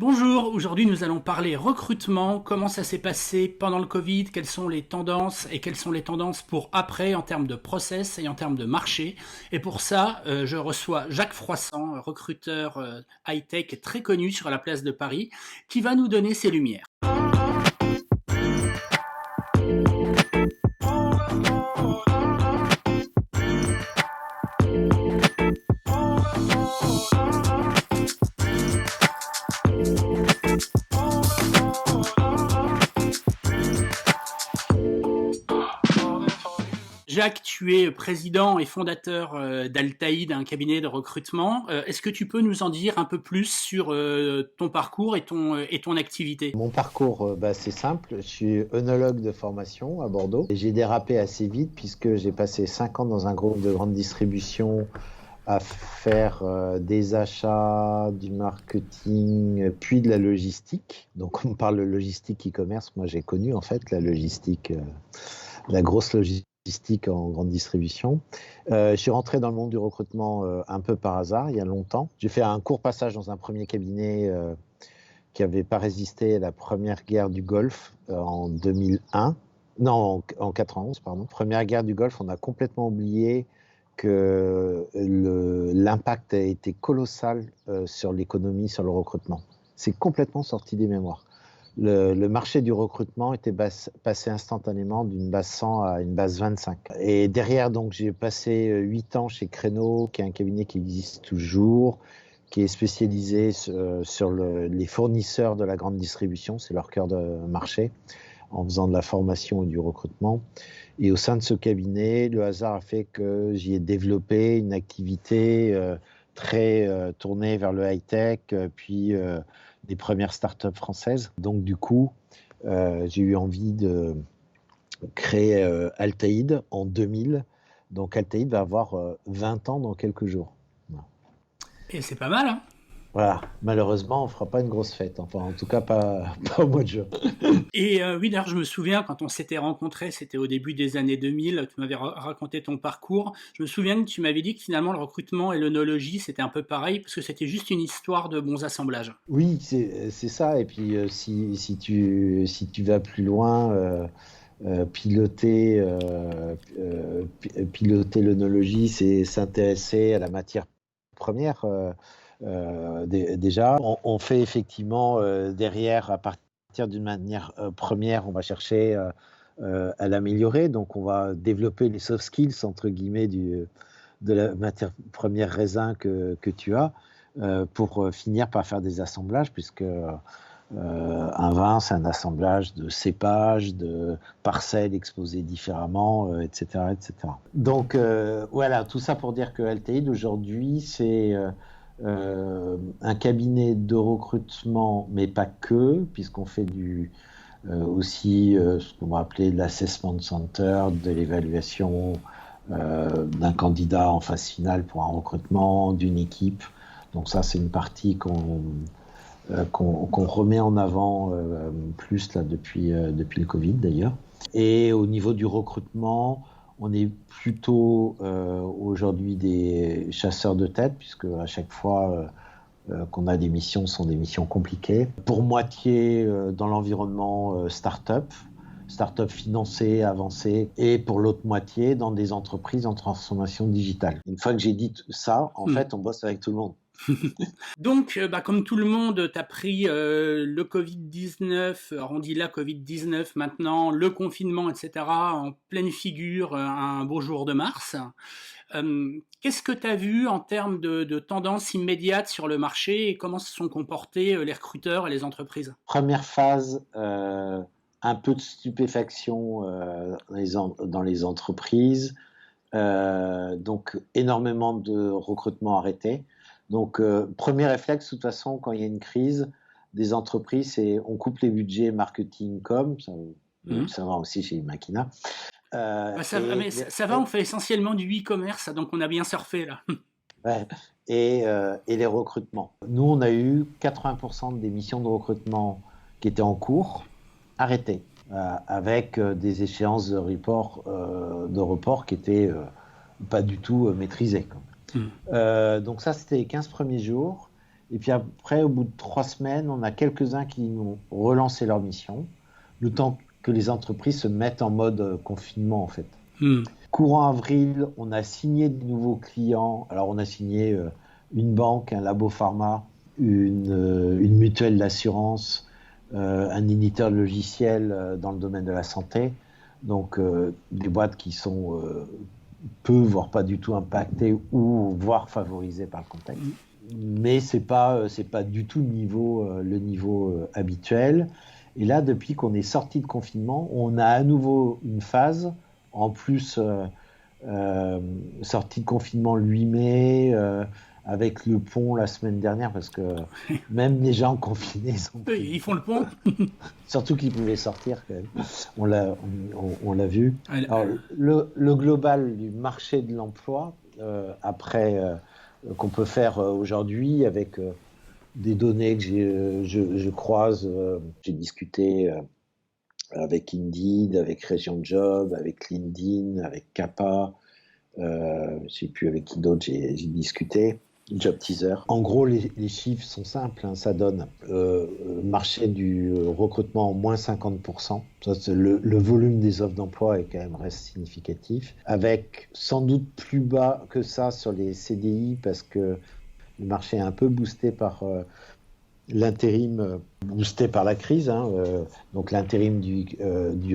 Bonjour, aujourd'hui nous allons parler recrutement, comment ça s'est passé pendant le Covid, quelles sont les tendances et quelles sont les tendances pour après en termes de process et en termes de marché. Et pour ça, je reçois Jacques Froissant, recruteur high-tech très connu sur la place de Paris, qui va nous donner ses lumières. Jacques, tu es président et fondateur d'Altaïd, un cabinet de recrutement. Est-ce que tu peux nous en dire un peu plus sur ton parcours et ton activité? Mon parcours, c'est simple. Je suis œnologue de formation à Bordeaux. Et j'ai dérapé assez vite puisque j'ai passé 5 ans dans un groupe de grande distribution à faire des achats, du marketing, puis de la logistique. Donc on parle de logistique e-commerce. Moi j'ai connu en fait la logistique, la grosse logistique en grande distribution. Je suis rentré dans le monde du recrutement un peu par hasard, il y a longtemps. J'ai fait un court passage dans un premier cabinet qui n'avait pas résisté à la première guerre du Golfe en 2001. Non, en 91, pardon. Première guerre du Golfe, on a complètement oublié que l'impact a été colossal sur l'économie, sur le recrutement. C'est complètement sorti des mémoires. Le marché du recrutement était passé instantanément d'une base 100 à une base 25. Et derrière, donc, j'ai passé 8 ans chez Créneau, qui est un cabinet qui existe toujours, qui est spécialisé sur les fournisseurs de la grande distribution, c'est leur cœur de marché, en faisant de la formation et du recrutement. Et au sein de ce cabinet, le hasard a fait que j'y ai développé une activité très tournée vers le high-tech, puis des premières startups françaises. Donc du coup, j'ai eu envie de créer Altaïd en 2000. Donc Altaïd va avoir 20 ans dans quelques jours. Et c'est pas mal, hein? Voilà, malheureusement, on ne fera pas une grosse fête, enfin en tout cas pas au mois de juin. Et oui, d'ailleurs, je me souviens, quand on s'était rencontrés, c'était au début des années 2000, tu m'avais raconté ton parcours. Je me souviens que tu m'avais dit que finalement, le recrutement et l'œnologie, c'était un peu pareil, parce que c'était juste une histoire de bons assemblages. Oui, c'est ça, et puis si tu vas plus loin, piloter l'œnologie, c'est s'intéresser à la matière première. Déjà, on fait effectivement derrière, à partir d'une manière première, on va chercher à l'améliorer. Donc, on va développer les soft skills, entre guillemets, de la matière première raisin que tu as pour finir par faire des assemblages, puisque un vin, c'est un assemblage de cépages, de parcelles exposées différemment, etc., etc. Donc, voilà, tout ça pour dire que Altaïd, aujourd'hui, c'est un cabinet de recrutement, mais pas que, puisqu'on fait aussi ce qu'on va appeler de l'assessment center, de l'évaluation d'un candidat en phase finale pour un recrutement, d'une équipe. Donc ça, c'est une partie qu'on remet en avant plus là, depuis le Covid d'ailleurs. Et au niveau du recrutement, on est plutôt aujourd'hui des chasseurs de tête, puisque à chaque fois qu'on a des missions, ce sont des missions compliquées. Pour moitié dans l'environnement start-up financées, avancées, et pour l'autre moitié dans des entreprises en transformation digitale. Une fois que j'ai dit ça, en fait, on bosse avec tout le monde. Donc, comme tout le monde, tu as pris le Covid-19, on dit la Covid-19 maintenant, le confinement, etc., en pleine figure un beau jour de mars. Qu'est-ce que tu as vu en termes de tendances immédiates sur le marché et comment se sont comportés les recruteurs et les entreprises? Première phase, un peu de stupéfaction dans les entreprises, donc énormément de recrutement arrêté. Donc, premier réflexe, de toute façon, quand il y a une crise des entreprises, c'est on coupe les budgets marketing com, ça va aussi chez Makina. Ça va, on fait essentiellement du e-commerce, donc on a bien surfé là. Ouais, et les recrutements. Nous, on a eu 80% des missions de recrutement qui étaient en cours arrêtées, avec des échéances de report qui étaient pas du tout maîtrisées. Donc ça, c'était les 15 premiers jours. Et puis après, au bout de 3 semaines, on a quelques-uns qui ont relancé leur mission, le temps que les entreprises se mettent en mode confinement, en fait. Hmm. Courant avril, on a signé de nouveaux clients. Alors, on a signé une banque, un labo pharma, une mutuelle d'assurance, un éditeur de logiciel dans le domaine de la santé. Donc, des boîtes qui sont peu, voire pas du tout impactées ou voire favorisées par le contexte. Mais c'est pas du tout le niveau habituel. Et là, depuis qu'on est sorti de confinement, on a à nouveau une phase. En plus, sortie de confinement le 8 mai, avec le pont la semaine dernière, parce que même les gens confinés sont Ils font le pont. surtout qu'ils pouvaient sortir quand même. On l'a vu. Alors, le global du marché de l'emploi, après qu'on peut faire aujourd'hui avec des données que je croise, j'ai discuté avec Indeed, avec Region Job, avec LinkedIn, avec Kappa, je ne sais plus avec qui d'autre j'ai discuté, Job Teaser. En gros, les chiffres sont simples, hein, ça donne marché du recrutement en moins 50%. Ça, le volume des offres d'emploi est quand même reste significatif, avec sans doute plus bas que ça sur les CDI parce que le marché est un peu boosté par l'intérim, boosté par la crise, hein, donc l'intérim du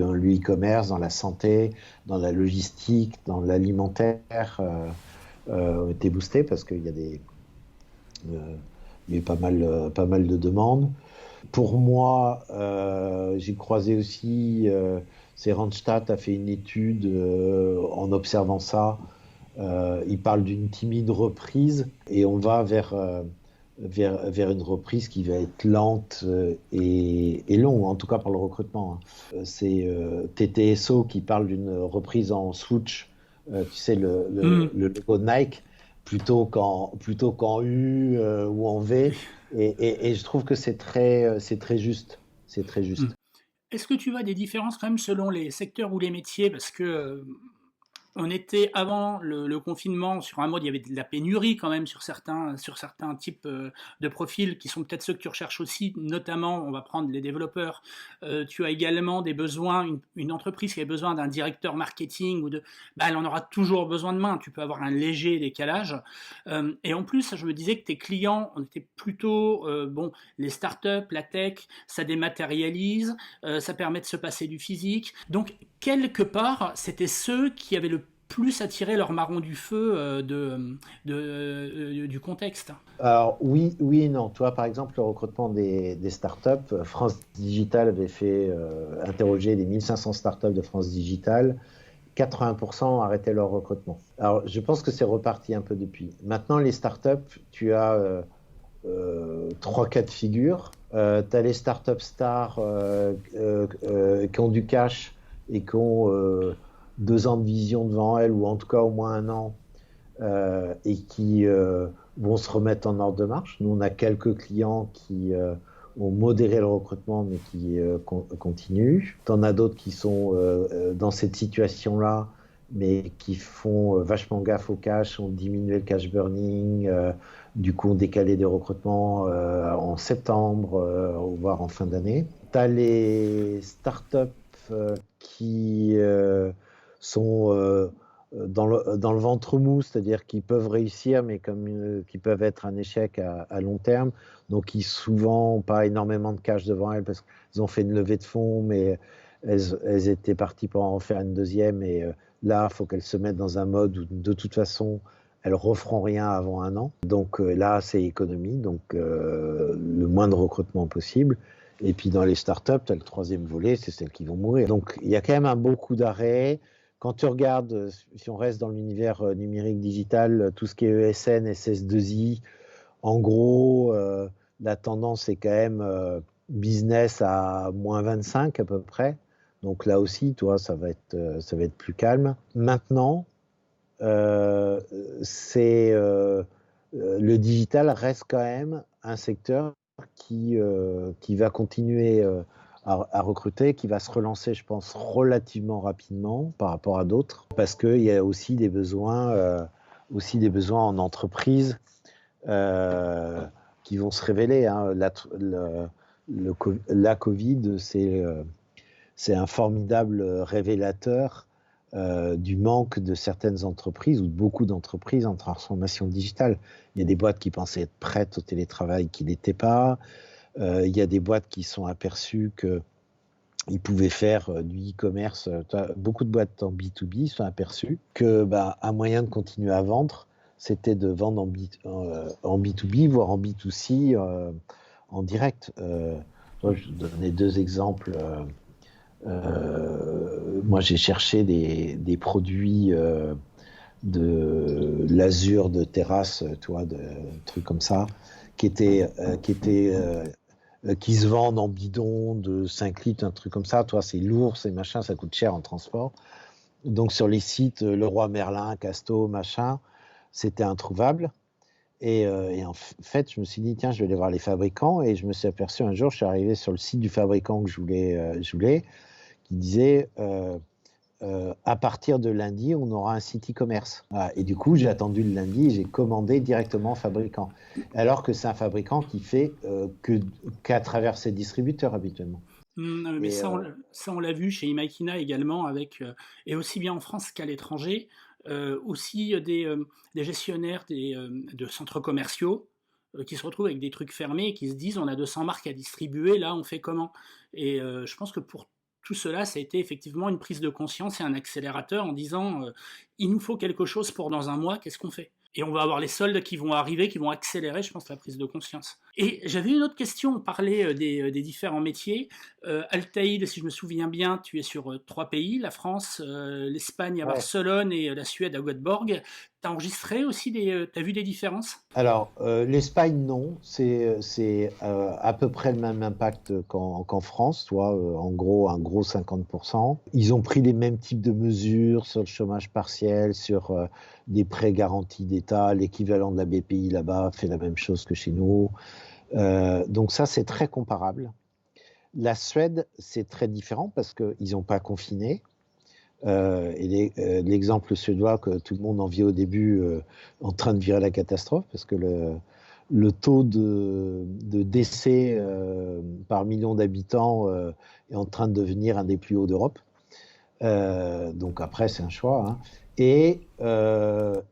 e-commerce, dans la santé, dans la logistique, dans l'alimentaire, était boosté parce qu'il y a il y a eu pas mal de demandes. Pour moi, j'ai croisé aussi, c'est Randstad a fait une étude en observant ça. Il parle d'une timide reprise et on va vers une reprise qui va être lente et longue, en tout cas pour le recrutement. C'est TTSO qui parle d'une reprise en swoosh, tu sais, le logo de Nike, plutôt qu'en U ou en V. Et je trouve que c'est très juste. C'est très juste. Est-ce que tu vois des différences quand même selon les secteurs ou les métiers? Parce que on était avant le confinement sur un mode, il y avait de la pénurie quand même sur certains types de profils qui sont peut-être ceux que tu recherches aussi, notamment on va prendre les développeurs. Tu as également des besoins, une entreprise qui a besoin d'un directeur marketing elle en aura toujours besoin de main, tu peux avoir un léger décalage. Et en plus, je me disais que tes clients, on était plutôt, les startups, la tech, ça dématérialise, ça permet de se passer du physique. Donc quelque part, c'était ceux qui avaient le plus attiré leur marron du feu du contexte. Alors oui et non. Toi, par exemple, le recrutement des startups, France Digital avait fait interroger les 1500 startups de France Digital. 80% ont arrêté leur recrutement. Alors, je pense que c'est reparti un peu depuis. Maintenant, les startups, tu as 3 cas de figure. Tu as les startup stars qui ont du cash et qui ont 2 ans de vision devant elles, ou en tout cas au moins 1 an, et qui vont se remettre en ordre de marche. Nous, on a quelques clients qui ont modéré le recrutement, mais qui continuent. Tu en as d'autres qui sont dans cette situation-là, mais qui font vachement gaffe au cash, ont diminué le cash burning, du coup ont décalé des recrutements en septembre, voire en fin d'année. Tu as les startups qui sont dans le ventre mou, c'est-à-dire qu'ils peuvent réussir, mais qui peuvent être un échec à long terme. Donc, ils souvent n'ont pas énormément de cash devant elles parce qu'ils ont fait une levée de fonds, mais elles étaient parties pour en faire une deuxième. Et là, il faut qu'elles se mettent dans un mode où, de toute façon, elles ne referont rien avant 1 an. Donc là, c'est économie, donc le moins de recrutement possible. Et puis dans les startups, tu as le troisième volet, c'est celles qui vont mourir. Donc il y a quand même un beau coup d'arrêt. Quand tu regardes, si on reste dans l'univers numérique digital, tout ce qui est ESN, SS2I, en gros, la tendance est quand même business à moins 25 à peu près. Donc là aussi, toi, ça va être plus calme. Maintenant, le digital reste quand même un secteur qui va continuer à recruter, qui va se relancer, je pense, relativement rapidement par rapport à d'autres, parce qu'il y a aussi des besoins en entreprise qui vont se révéler. Hein. La Covid, c'est un formidable révélateur du manque de certaines entreprises ou de beaucoup d'entreprises en transformation digitale. Il y a des boîtes qui pensaient être prêtes au télétravail qui n'étaient pas. Il y a des boîtes qui sont aperçues qu'ils pouvaient faire du e-commerce. Beaucoup de boîtes en B2B sont aperçues que un moyen de continuer à vendre, c'était de vendre en B2B, voire en B2C en direct. Je donnais 2 exemples. Moi, j'ai cherché des produits de l'azur de terrasse, de trucs comme ça, qui se vendent en bidon de 5 litres, un truc comme ça. C'est lourd, c'est machin, ça coûte cher en transport. Donc, sur les sites Leroy Merlin, Casto, machin, c'était introuvable. Et en fait, je me suis dit, tiens, je vais aller voir les fabricants. Et je me suis aperçu un jour, je suis arrivé sur le site du fabricant que je voulais qui disait à partir de lundi, on aura un site e-commerce. Voilà. Et du coup, j'ai attendu le lundi et j'ai commandé directement au fabricant. Alors que c'est un fabricant qui fait qu'à travers ses distributeurs habituellement. Mais ça, on l'a vu chez Imakina également, et aussi bien en France qu'à l'étranger, aussi des gestionnaires de centres commerciaux qui se retrouvent avec des trucs fermés et qui se disent on a 200 marques à distribuer, là on fait comment? Et je pense que pour tout cela, ça a été effectivement une prise de conscience et un accélérateur en disant il nous faut quelque chose pour dans un mois, qu'est-ce qu'on fait? Et on va avoir les soldes qui vont arriver, qui vont accélérer, je pense, la prise de conscience. Et j'avais une autre question, on parlait des différents métiers. Altaïd, si je me souviens bien, tu es sur 3 pays, la France, l'Espagne à Barcelone et la Suède à Göteborg. T'as enregistré aussi t'as vu des différences? Alors, l'Espagne, non. C'est à peu près le même impact qu'en France, en gros, un gros 50%. Ils ont pris les mêmes types de mesures sur le chômage partiel, sur des prêts garantis d'État. L'équivalent de la BPI là-bas fait la même chose que chez nous. Donc ça, c'est très comparable. La Suède, c'est très différent parce qu'ils n'ont pas confiné. Et l'exemple suédois que tout le monde enviait au début, en train de virer la catastrophe, parce que le taux de décès par million d'habitants est en train de devenir un des plus hauts d'Europe. Donc après, c'est un choix. Hein. Et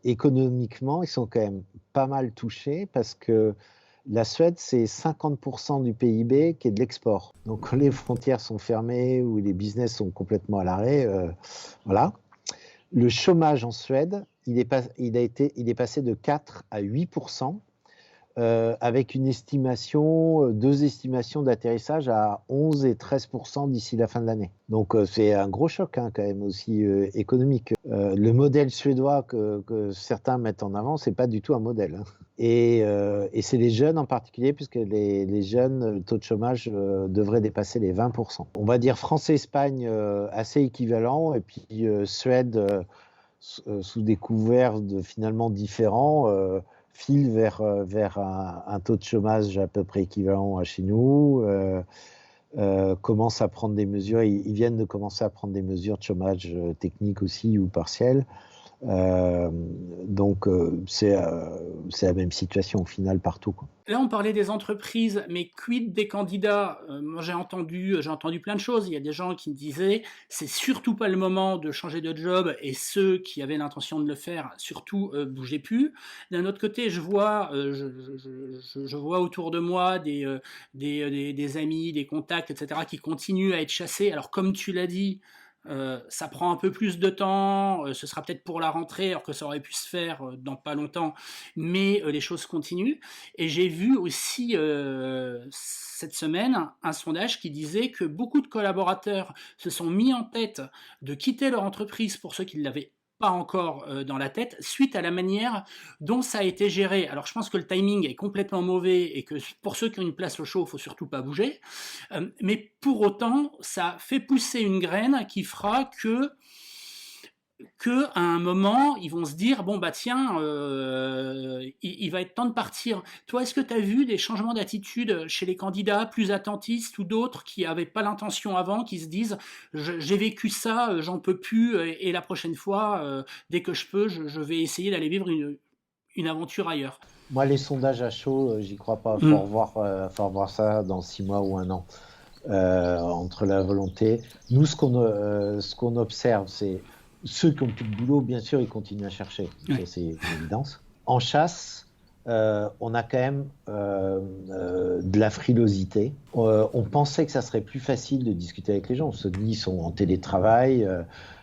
économiquement, ils sont quand même pas mal touchés parce que la Suède, c'est 50% du PIB qui est de l'export. Donc, quand les frontières sont fermées ou les business sont complètement à l'arrêt, voilà. Le chômage en Suède, il est passé de 4 à 8%, avec une estimation, 2 estimations d'atterrissage à 11 et 13% d'ici la fin de l'année. Donc, c'est un gros choc quand même aussi économique. Le modèle suédois que certains mettent en avant, c'est pas du tout un modèle. Hein. Et c'est les jeunes en particulier, puisque les jeunes, le taux de chômage devrait dépasser les 20%. On va dire France-Espagne assez équivalent, et puis Suède, sous des couverts finalement différents, file vers un taux de chômage à peu près équivalent à chez nous, commence à prendre des mesures, ils viennent de commencer à prendre des mesures de chômage technique aussi ou partiel. Donc c'est la même situation au final partout. Quoi. Là, on parlait des entreprises, mais quid des candidats? Moi, j'ai entendu plein de choses. Il y a des gens qui me disaient c'est surtout pas le moment de changer de job, et ceux qui avaient l'intention de le faire, surtout bougez plus. D'un autre côté, je vois autour de moi des amis, des contacts, etc., qui continuent à être chassés. Alors, comme tu l'as dit, ça prend un peu plus de temps, ce sera peut-être pour la rentrée, alors que ça aurait pu se faire dans pas longtemps, mais les choses continuent. Et j'ai vu aussi cette semaine un sondage qui disait que beaucoup de collaborateurs se sont mis en tête de quitter leur entreprise pour ceux qui l'avaient pas encore dans la tête, suite à la manière dont ça a été géré. Alors je pense que le timing est complètement mauvais et que pour ceux qui ont une place au chaud, il faut surtout pas bouger. Mais pour autant, ça fait pousser une graine qui fera que à un moment, ils vont se dire bon bah tiens, il va être temps de partir. Toi, est-ce que tu as vu des changements d'attitude chez les candidats plus attentistes ou d'autres qui n'avaient pas l'intention avant, qui se disent j'ai vécu ça, j'en peux plus, et la prochaine fois, dès que je peux, je vais essayer d'aller vivre une aventure ailleurs? Moi, les sondages à chaud, j'y crois pas. Mm. Faut revoir ça dans 6 mois ou un an. Entre la volonté. Nous, ce qu'on observe, c'est ceux qui ont plus de boulot, bien sûr, ils continuent à chercher. Ça, Ouais. c'est une évidence. En chasse, on a quand même de la frilosité. On pensait que ça serait plus facile de discuter avec les gens. On se dit, ils sont en télétravail.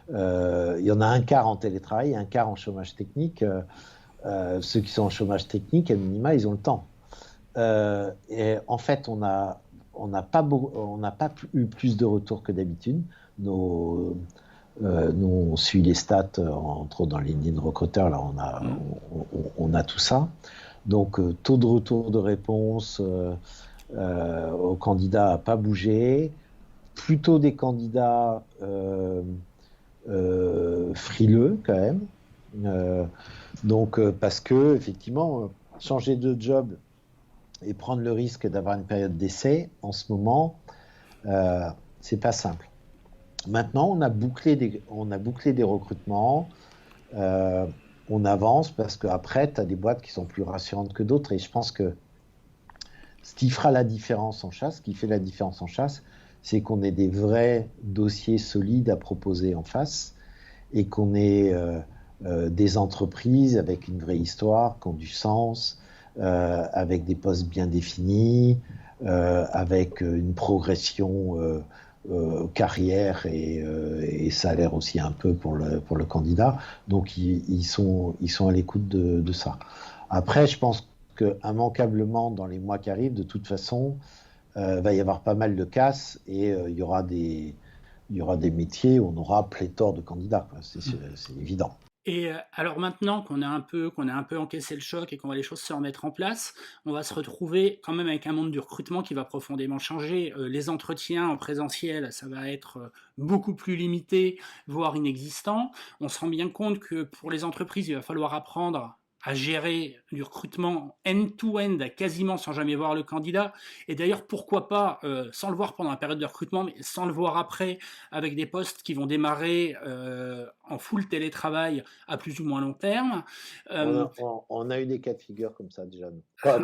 Il y en a un quart en télétravail, un quart en chômage technique. Ceux qui sont en chômage technique, à minima, ils ont le temps. Et en fait, on n'a pas eu plus de retours que d'habitude. Nous, on suit les stats, entre autres dans les lignes de recruteurs, là, Mm. on a tout ça. Donc, taux de retour de réponse aux candidats n'a pas bougé. Plutôt des candidats frileux, quand même. Euh, parce que, effectivement, changer de job et prendre le risque d'avoir une période d'essai, en ce moment, euh, c'est pas simple. Maintenant, on a bouclé des recrutements, euh, on avance parce qu'après, tu as des boîtes qui sont plus rassurantes que d'autres. Et je pense que ce qui fera la différence en chasse, ce qui fait la différence en chasse, c'est qu'on ait des vrais dossiers solides à proposer en face et qu'on ait des entreprises avec une vraie histoire, qui ont du sens, avec des postes bien définis, avec une progression carrière et salaire aussi un peu pour le candidat. Donc ils sont à l'écoute de ça. Après, je pense qu'immanquablement, dans les mois qui arrivent, de toute façon, va y avoir pas mal de casse et il y aura des métiers où on aura pléthore de candidats, quoi. C'est évident. Et alors maintenant qu'on a un peu encaissé le choc et qu'on voit les choses se remettre en place, on va se retrouver quand même avec un monde du recrutement qui va profondément changer. Les entretiens en présentiel, ça va être beaucoup plus limité, voire inexistant. On se rend bien compte que pour les entreprises, il va falloir apprendre à gérer du recrutement end-to-end, quasiment sans jamais voir le candidat. Et d'ailleurs, pourquoi pas, sans le voir pendant la période de recrutement, mais sans le voir après, avec des postes qui vont démarrer en full télétravail à plus ou moins long terme. Euh, On a eu des cas de figure comme ça déjà.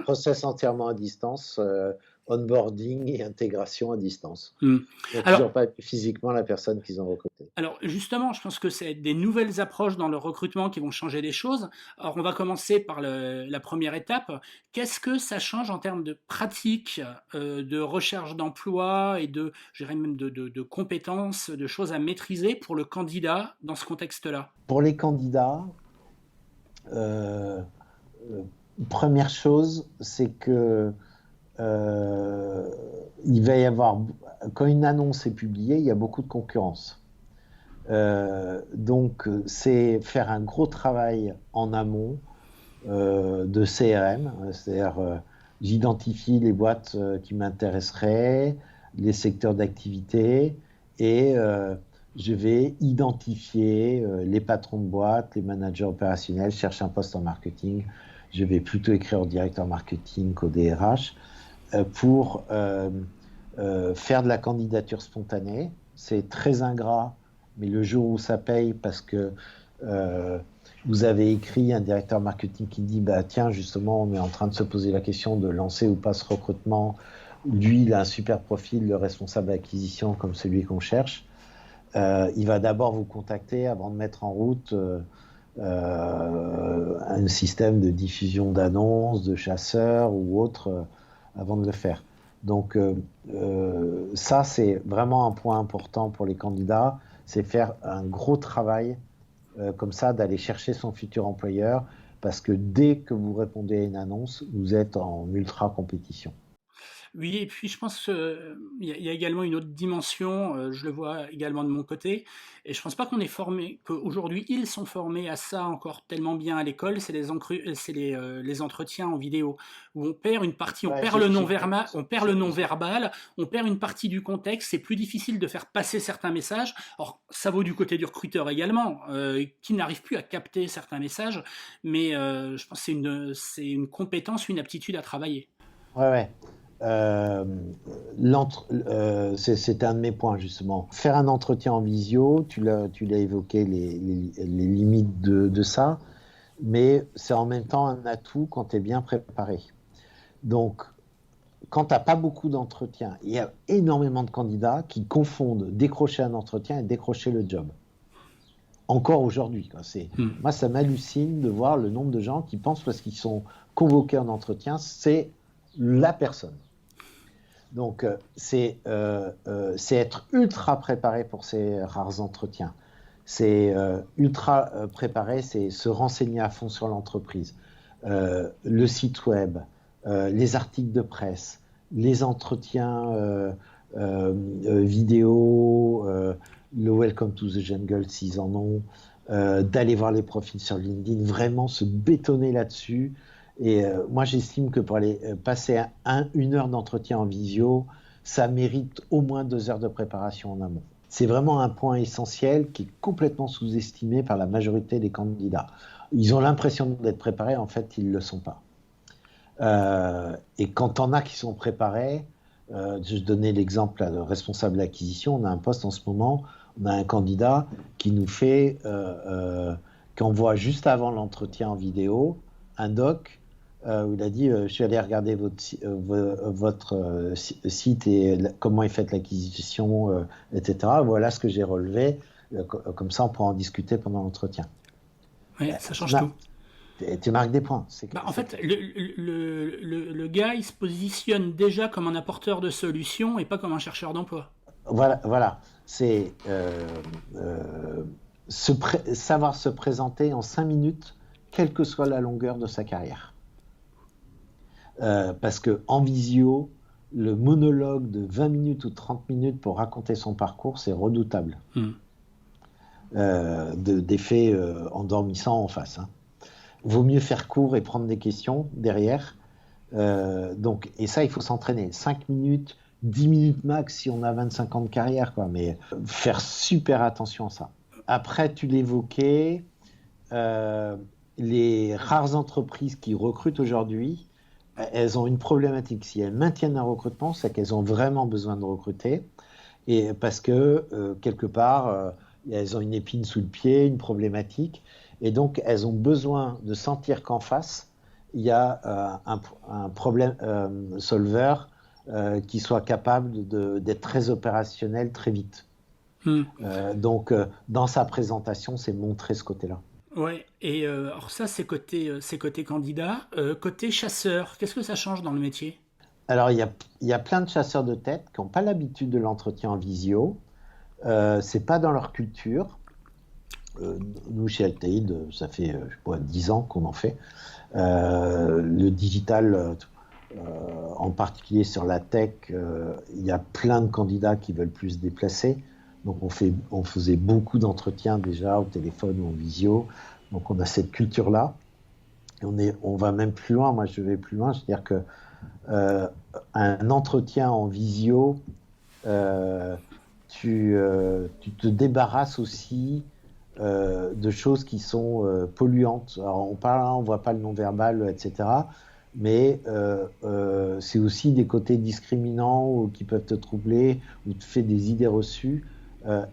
Process entièrement à distance, onboarding et intégration à distance. hmm. Ils n'ont toujours alors, pas physiquement la personne qu'ils ont recrutée. alors, justement, je pense que c'est des nouvelles approches dans le recrutement qui vont changer les choses. Alors, on va commencer par la première étape. Qu'est-ce que ça change en termes de pratique, de recherche d'emploi et je dirais même de compétences, de choses à maîtriser pour le candidat dans ce contexte-là? Pour les candidats, euh, euh, première chose, c'est que il va y avoir, quand une annonce est publiée, il y a beaucoup de concurrence. Donc, c'est faire un gros travail en amont de CRM, c'est-à-dire j'identifie les boîtes qui m'intéresseraient, les secteurs d'activité, et je vais identifier les patrons de boîte, les managers opérationnels, chercher un poste en marketing. Je vais plutôt écrire au directeur marketing qu'au DRH pour faire de la candidature spontanée. C'est très ingrat, mais le jour où ça paye, parce que vous avez écrit un directeur marketing qui dit bah tiens, justement, on est en train de se poser la question de lancer ou pas ce recrutement. Lui, il a un super profil, le responsable d'acquisition, comme celui qu'on cherche. Il va d'abord vous contacter avant de mettre en route un système de diffusion d'annonces, de chasseurs ou autre avant de le faire. Donc ça, c'est vraiment un point important pour les candidats, c'est faire un gros travail comme ça, d'aller chercher son futur employeur, parce que dès que vous répondez à une annonce, vous êtes en ultra compétition. Oui, et puis je pense qu'il y a également une autre dimension, je le vois également de mon côté, et je pense pas qu'on est formé, qu'aujourd'hui ils sont formés à ça encore tellement bien à l'école, les entretiens en vidéo, où on perd une partie, Ouais, on perd le non-verbal, on perd une partie du contexte, c'est plus difficile de faire passer certains messages. Alors ça vaut du côté du recruteur également, qui n'arrive plus à capter certains messages, mais je pense que c'est une compétence, une aptitude à travailler. ouais, ouais. Euh, c'est un de mes points justement. Faire un entretien en visio, tu l'as évoqué les limites de ça. mais c'est en même temps un atout quand tu es bien préparé. Donc, quand tu n'as pas beaucoup d'entretiens, il y a énormément de candidats qui confondent décrocher un entretien et décrocher le job. Encore aujourd'hui. Moi, ça m'hallucine de voir le nombre de gens qui pensent parce qu'ils sont convoqués en entretien, c'est la personne. Donc, c'est être ultra préparé pour ces rares entretiens. C'est ultra préparé, c'est se renseigner à fond sur l'entreprise, le site web, les articles de presse, les entretiens vidéo, le Welcome to the Jungle s'ils en ont, d'aller voir les profils sur LinkedIn, vraiment se bétonner là-dessus. Et moi, j'estime que pour aller passer une heure d'entretien en visio, ça mérite au moins 2 heures de préparation en amont. C'est vraiment un point essentiel qui est complètement sous-estimé par la majorité des candidats. Ils ont l'impression d'être préparés, en fait, ils ne le sont pas. Et quand on a qui sont préparés, je donnais l'exemple à le responsable d'acquisition, on a un poste en ce moment, on a un candidat qui nous fait, qui envoie juste avant l'entretien en vidéo, un doc où il a dit je suis allé regarder votre site et comment est faite l'acquisition, etc. Voilà ce que j'ai relevé. Comme ça, on pourra en discuter pendant l'entretien. Oui, ça change tout. Tu marques des points. En fait, le gars, il se positionne déjà comme un apporteur de solutions et pas comme un chercheur d'emploi. Voilà. C'est savoir se présenter en 5 minutes, quelle que soit la longueur de sa carrière. Parce qu'en visio, le monologue de 20 minutes ou 30 minutes pour raconter son parcours, c'est redoutable. D'effets endormissants en face. Vaut mieux faire court et prendre des questions derrière. Et ça, il faut s'entraîner. 5 minutes, 10 minutes max si on a 25 ans de carrière, quoi. Mais faire super attention à ça. Après, tu l'évoquais, les rares entreprises qui recrutent aujourd'hui, elles ont une problématique. Si elles maintiennent un recrutement, c'est qu'elles ont vraiment besoin de recruter. Et parce que, quelque part, elles ont une épine sous le pied, une problématique. Et donc, elles ont besoin de sentir qu'en face, il y a un problème solver qui soit capable d'être très opérationnel très vite. Donc, dans sa présentation, c'est montrer ce côté-là. Ouais, et alors ça, c'est côté candidat. Côté chasseur, qu'est-ce que ça change dans le métier? Alors, il y a plein de chasseurs de tête qui n'ont pas l'habitude de l'entretien en visio. C'est pas dans leur culture. Nous, chez Altaïd, ça fait 10 ans qu'on en fait. Le digital, en particulier sur la tech, il y a plein de candidats qui veulent plus se déplacer. Donc, on faisait beaucoup d'entretiens déjà au téléphone ou en visio. Donc, on a cette culture-là. Et on va même plus loin. Moi, je vais plus loin. C'est-à-dire que un entretien en visio, tu te débarrasses aussi de choses qui sont polluantes. Alors, on voit pas le non-verbal, etc. Mais c'est aussi des côtés discriminants qui peuvent te troubler ou te faire des idées reçues.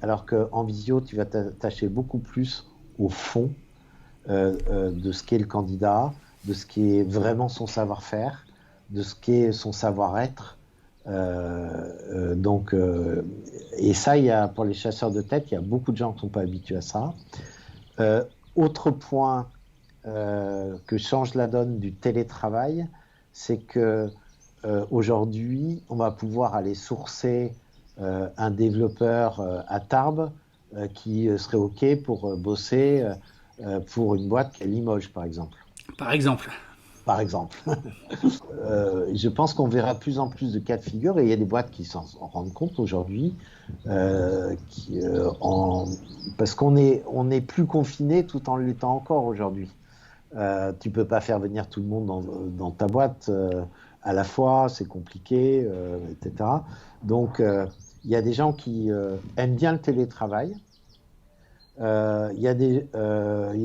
Alors qu'en visio, tu vas t'attacher beaucoup plus au fond de ce qu'est le candidat, de ce qui est vraiment son savoir-faire, de ce qu'est son savoir-être. Et ça, pour les chasseurs de tête, il y a beaucoup de gens qui ne sont pas habitués à ça. Autre point que change la donne du télétravail, c'est que aujourd'hui, on va pouvoir aller sourcer un développeur à Tarbes qui serait OK pour bosser pour une boîte qui est Limoges, par exemple. Par exemple. Je pense qu'on verra plus en plus de cas de figure et il y a des boîtes qui s'en rendent compte aujourd'hui parce qu'on est plus confiné tout en l'étant encore aujourd'hui. Tu peux pas faire venir tout le monde dans ta boîte à la fois, c'est compliqué, etc. Donc, il y a des gens qui aiment bien le télétravail. Il y a des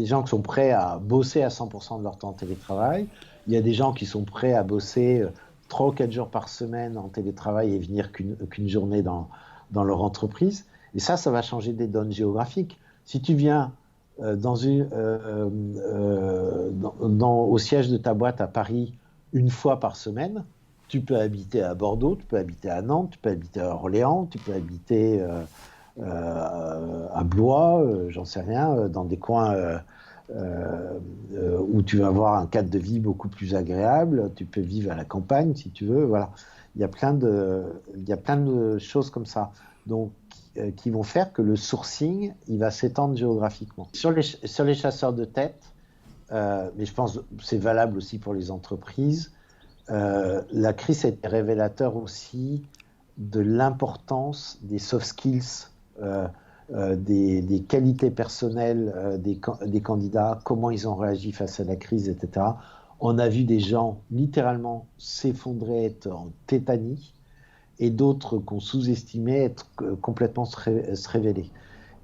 gens qui sont prêts à bosser à 100% de leur temps en télétravail. Il y a des gens qui sont prêts à bosser 3 ou 4 jours par semaine en télétravail et venir qu'une journée dans leur entreprise. Et ça va changer des donnes géographiques. Si tu viens au siège de ta boîte à Paris une fois par semaine. Tu peux habiter à Bordeaux, tu peux habiter à Nantes, tu peux habiter à Orléans, tu peux habiter à Blois, j'en sais rien, dans des coins où tu vas avoir un cadre de vie beaucoup plus agréable. Tu peux vivre à la campagne si tu veux. Voilà, il y a plein de choses comme ça. Donc qui vont faire que le sourcing, il va s'étendre géographiquement. Sur les chasseurs de tête, mais je pense que c'est valable aussi pour les entreprises, la crise a été révélateur aussi de l'importance des soft skills, des qualités personnelles des candidats, comment ils ont réagi face à la crise, etc. On a vu des gens littéralement s'effondrer, être en tétanie, et d'autres qu'on sous-estimait être complètement se révéler.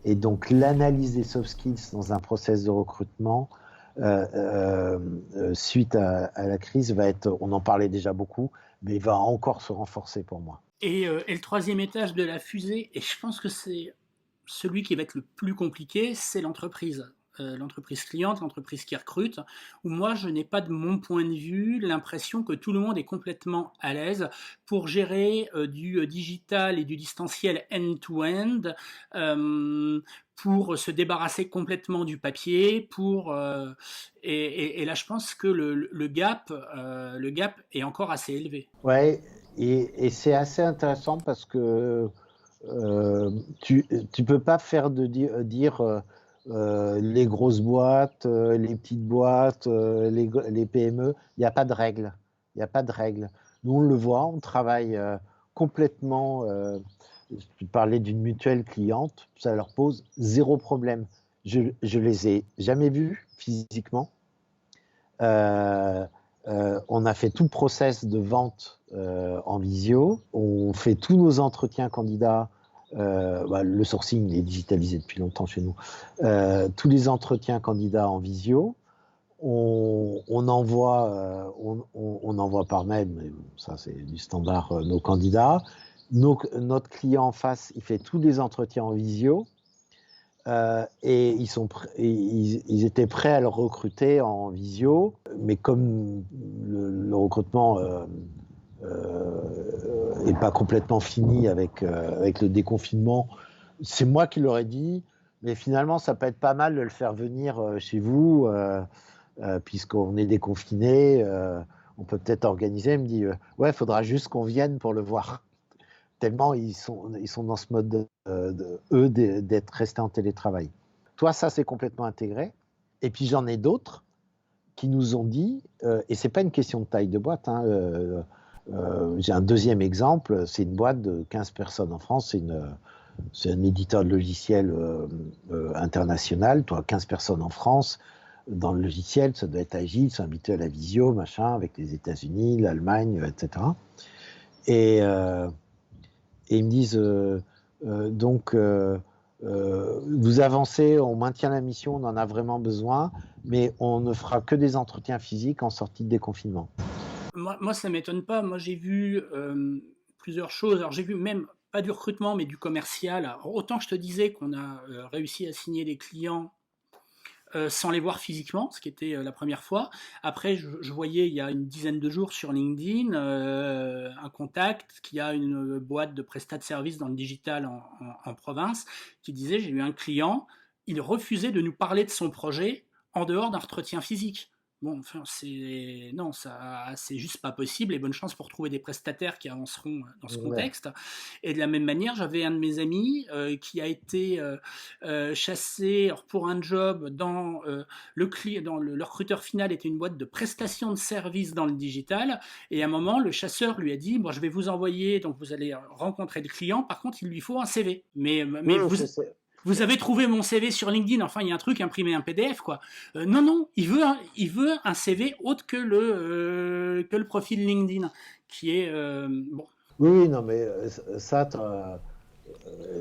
Et donc l'analyse des soft skills dans un process de recrutement suite à la crise va être, on en parlait déjà beaucoup, mais va encore se renforcer pour moi. Et le troisième étage de la fusée, et je pense que c'est celui qui va être le plus compliqué, c'est l'entreprise. L'entreprise cliente, l'entreprise qui recrute, où moi je n'ai pas de mon point de vue l'impression que tout le monde est complètement à l'aise pour gérer du digital et du distanciel end-to-end, pour se débarrasser complètement du papier, et là je pense que le gap est encore assez élevé. Ouais, et c'est assez intéressant parce que tu peux pas faire dire les grosses boîtes, les petites boîtes, les PME, il n'y a pas de règles. Il n'y a pas de règles. Nous, on le voit, on travaille complètement. Je parlais d'une mutuelle cliente, ça leur pose zéro problème. Je les ai jamais vus physiquement. On a fait tout le process de vente en visio. On fait tous nos entretiens candidats. Le sourcing est digitalisé depuis longtemps chez nous. Tous les entretiens candidats en visio. On envoie par mail, mais ça c'est du standard, nos candidats. Notre client en face, il fait tous les entretiens en visio. Et ils étaient prêts à le recruter en visio, mais comme le recrutement n'est pas complètement fini avec le déconfinement, c'est moi qui leur ai dit, mais finalement ça peut être pas mal de le faire venir chez vous, puisqu'on est déconfiné, on peut peut-être organiser. Il me dit, ouais, il faudra juste qu'on vienne pour le voir. Tellement ils sont dans ce mode d'être restés en télétravail. Toi, ça, c'est complètement intégré. Et puis, j'en ai d'autres qui nous ont dit, et c'est pas une question de taille de boîte, hein, j'ai un deuxième exemple, c'est une boîte de 15 personnes en France, c'est un éditeur de logiciels international, toi, 15 personnes en France, dans le logiciel, ça doit être agile, ils sont habitués à la visio, machin, avec les États-Unis, l'Allemagne, etc. Et ils me disent, vous avancez, on maintient la mission, on en a vraiment besoin, mais on ne fera que des entretiens physiques en sortie de déconfinement. Moi ça ne m'étonne pas. Moi, j'ai vu plusieurs choses. Alors, j'ai vu même, pas du recrutement, mais du commercial. Alors, autant je te disais qu'on a réussi à signer des clients sans les voir physiquement, ce qui était la première fois. Après, je voyais il y a une dizaine de jours sur LinkedIn un contact qui a une boîte de prestat de services dans le digital en province qui disait, j'ai eu un client, il refusait de nous parler de son projet en dehors d'un entretien physique. Bon, enfin, c'est juste pas possible, et bonne chance pour trouver des prestataires qui avanceront dans ce contexte. Et de la même manière, j'avais un de mes amis qui a été chassé pour un job dans le recruteur final était une boîte de prestation de services dans le digital, et à un moment, le chasseur lui a dit, bon, je vais vous envoyer, donc vous allez rencontrer le client, par contre, il lui faut un CV. Mais vous avez trouvé mon CV sur LinkedIn, enfin il y a un truc, imprimé un PDF, quoi. Non, il veut un CV autre que le profil LinkedIn, qui est bon. Oui, non, mais ça,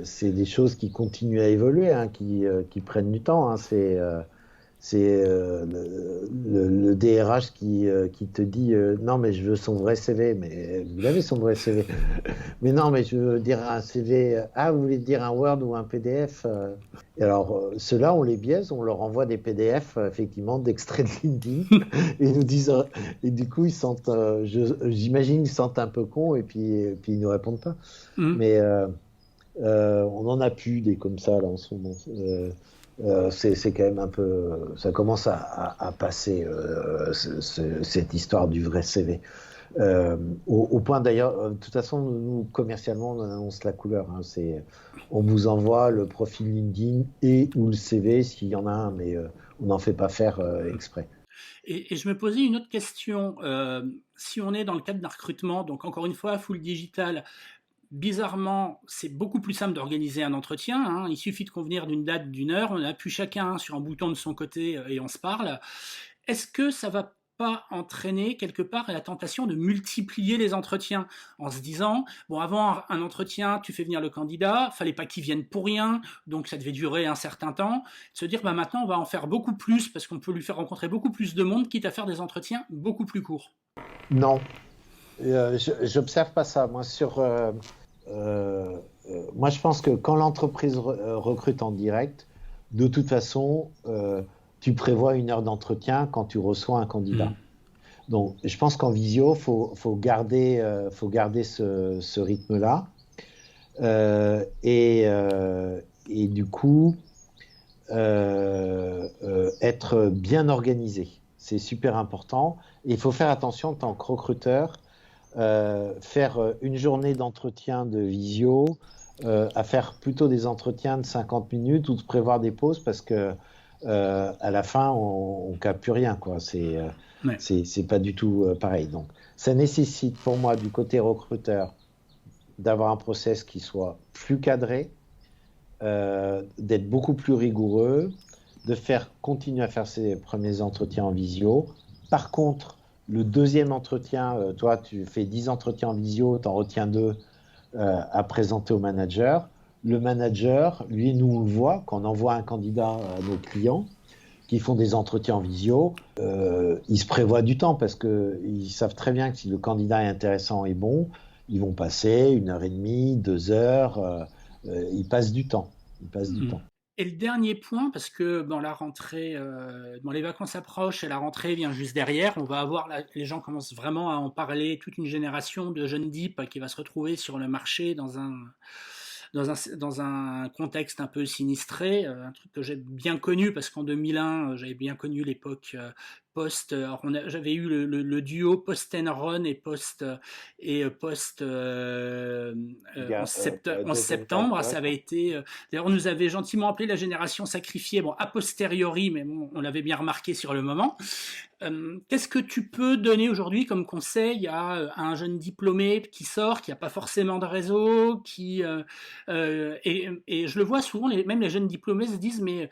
c'est des choses qui continuent à évoluer, hein, qui prennent du temps. Hein, C'est le DRH qui te dit non, mais je veux son vrai CV. Mais vous avez son vrai CV. Mais non, mais je veux dire un CV. Ah, vous voulez dire un Word ou un PDF Et alors, ceux-là, on les biaise, on leur envoie des PDF, effectivement, d'extraits de LinkedIn. Et ils nous disent. Et du coup, ils sentent. J'imagine ils sentent un peu cons et puis ils ne nous répondent pas. Mmh. Mais on en a plus des comme ça, là, en ce moment. C'est quand même un peu. Ça commence à passer, cette histoire du vrai CV. Au point d'ailleurs, de toute façon, nous, commercialement, on annonce la couleur. Hein, on vous envoie le profil LinkedIn et ou le CV, s'il y en a un, mais on n'en fait pas faire exprès. Et je me posais une autre question. Si on est dans le cadre d'un recrutement, donc encore une fois, full digital, bizarrement, c'est beaucoup plus simple d'organiser un entretien. Hein. Il suffit de convenir d'une date, d'une heure. On appuie chacun sur un bouton de son côté et on se parle. Est-ce que ça va pas entraîner quelque part la tentation de multiplier les entretiens en se disant bon, avant un entretien tu fais venir le candidat, fallait pas qu'il vienne pour rien, donc ça devait durer un certain temps, de se dire bah maintenant on va en faire beaucoup plus parce qu'on peut lui faire rencontrer beaucoup plus de monde quitte à faire des entretiens beaucoup plus courts. Non, j'observe pas ça. Moi, je pense que quand l'entreprise recrute en direct, de toute façon, tu prévois une heure d'entretien quand tu reçois un candidat. Donc, je pense qu'en visio, faut garder ce rythme-là. Et du coup, être bien organisé. C'est super important. Et il faut faire attention en tant que recruteur, faire une journée d'entretien de visio, à faire plutôt des entretiens de 50 minutes ou de prévoir des pauses parce que à la fin, on ne capte plus rien, quoi. Ouais. C'est pas du tout pareil. Donc, ça nécessite pour moi, du côté recruteur, d'avoir un process qui soit plus cadré, d'être beaucoup plus rigoureux, de continuer à faire ses premiers entretiens en visio. Par contre, le deuxième entretien, toi, tu fais 10 entretiens en visio, tu en retiens 2 à présenter au manager. Le manager, lui, nous, on le voit quand on envoie un candidat à nos clients qui font des entretiens en visio, ils se prévoient du temps parce qu'ils savent très bien que si le candidat est intéressant et bon, ils vont passer 1h30, 2 heures, ils passent du temps. Et le dernier point, parce que dans la rentrée, bon, les vacances approchent et la rentrée vient juste derrière, on va avoir, les gens commencent vraiment à en parler, toute une génération de jeunes deep qui va se retrouver sur le marché dans un contexte un peu sinistré, un truc que j'ai bien connu parce qu'en 2001, j'avais bien connu l'époque j'avais eu le duo post-Enron et post 11 septembre, ça avait été d'ailleurs on nous avait gentiment appelé la génération sacrifiée, bon a posteriori, mais bon, on l'avait bien remarqué sur le moment. Qu'est-ce que tu peux donner aujourd'hui comme conseil à un jeune diplômé qui sort, qui n'a pas forcément de réseau, et je le vois souvent, même les jeunes diplômés se disent mais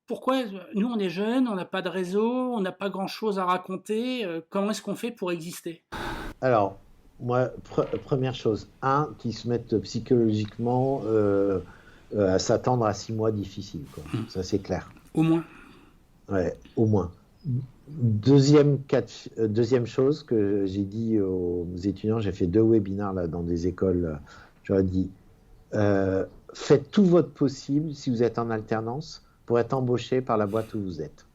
pourquoi nous on est jeunes, on n'a pas de réseau, on n'a pas grand-chose à raconter, comment est-ce qu'on fait pour exister? Alors, moi, première chose, qui se mettent psychologiquement à s'attendre à 6 mois difficiles, quoi. Ça, c'est clair. Au moins. Ouais, au moins. Deuxième chose que j'ai dit aux étudiants, j'ai fait 2 webinaires là, dans des écoles, j'aurais dit, faites tout votre possible si vous êtes en alternance pour être embauché par la boîte où vous êtes.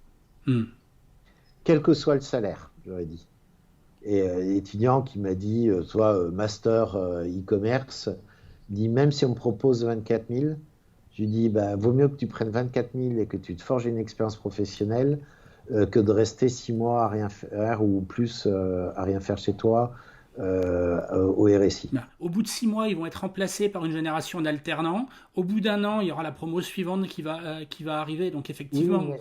Quel que soit le salaire, j'aurais dit. Et l'étudiant qui m'a dit, soit master e-commerce, dit même si on me propose 24 000, je lui dis, vaut mieux que tu prennes 24 000 et que tu te forges une expérience professionnelle que de rester 6 mois à rien faire ou plus à rien faire chez toi au RSI. Au bout de 6 mois, ils vont être remplacés par une génération d'alternants. Au bout d'1 an, il y aura la promo suivante qui va arriver. Donc effectivement... Oui,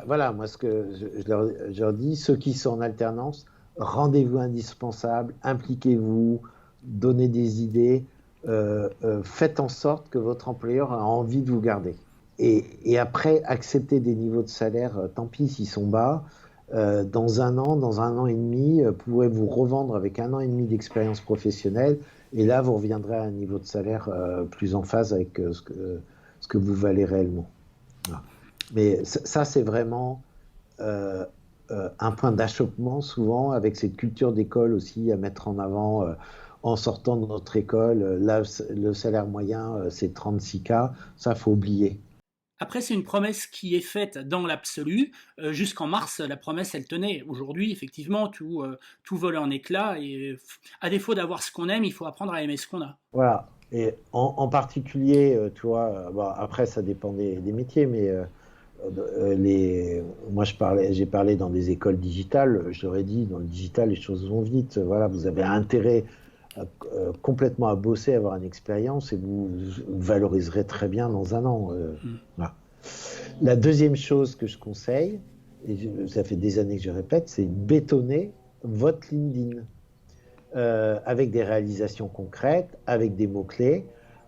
voilà, moi ce que je leur dis, ceux qui sont en alternance, rendez-vous indispensable, impliquez-vous, donnez des idées, faites en sorte que votre employeur a envie de vous garder. Et après, acceptez des niveaux de salaire, tant pis s'ils sont bas. Dans un an et demi, pourrez vous revendre avec 1 an et demi d'expérience professionnelle, et là, vous reviendrez à un niveau de salaire plus en phase avec ce que vous valez réellement. Voilà. Mais ça, c'est vraiment euh, un point d'achoppement souvent avec cette culture d'école aussi à mettre en avant en sortant de notre école. Là, le salaire moyen, c'est 36K. Ça, faut oublier. Après, c'est une promesse qui est faite dans l'absolu. Jusqu'en mars, la promesse, elle tenait. Aujourd'hui, effectivement, tout vole en éclats. Et à défaut d'avoir ce qu'on aime, il faut apprendre à aimer ce qu'on a. Voilà. Et en particulier, tu vois, bon, après, ça dépend des métiers, mais moi, j'ai parlé dans des écoles digitales. Je leur ai dit, dans le digital, les choses vont vite. Voilà, vous avez intérêt complètement à bosser, à avoir une expérience, et vous valoriserez très bien dans un an. Mm. Voilà. La deuxième chose que je conseille, et ça fait des années que je répète, c'est bétonner votre LinkedIn avec des réalisations concrètes, avec des mots-clés.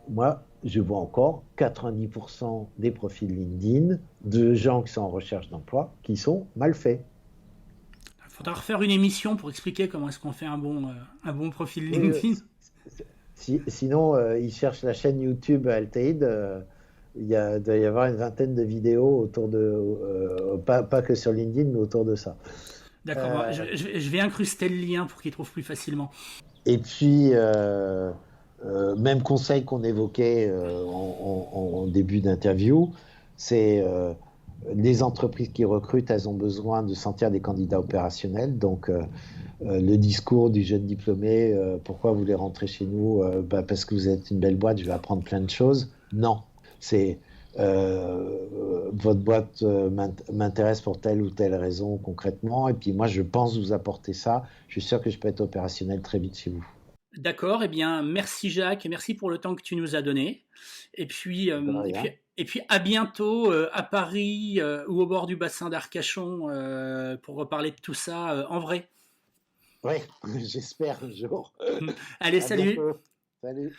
Moi, je vois encore 90% des profils LinkedIn de gens qui sont en recherche d'emploi qui sont mal faits. Il faudra refaire une émission pour expliquer comment est-ce qu'on fait un bon profil Oui, LinkedIn. sinon, ils cherchent la chaîne YouTube Altaïd. Il doit y avoir une vingtaine de vidéos autour de, pas que sur LinkedIn, mais autour de ça. D'accord, Euh, je vais incruster le lien pour qu'ils trouvent plus facilement. et puis, même conseil qu'on évoquait en début d'interview, c'est les entreprises qui recrutent, elles ont besoin de sentir des candidats opérationnels. Donc, le discours du jeune diplômé, pourquoi vous voulez rentrer chez nous? Parce que vous êtes une belle boîte, je vais apprendre plein de choses. Non, c'est votre boîte m'intéresse pour telle ou telle raison concrètement, et puis moi je pense vous apporter ça. Je suis sûr que je peux être opérationnel très vite chez vous. D'accord, eh bien, merci Jacques et merci pour le temps que tu nous as donné. Et puis, De rien. à bientôt à Paris ou au bord du bassin d'Arcachon pour reparler de tout ça en vrai. Oui, j'espère un jour. Allez, À salut! bientôt. Salut.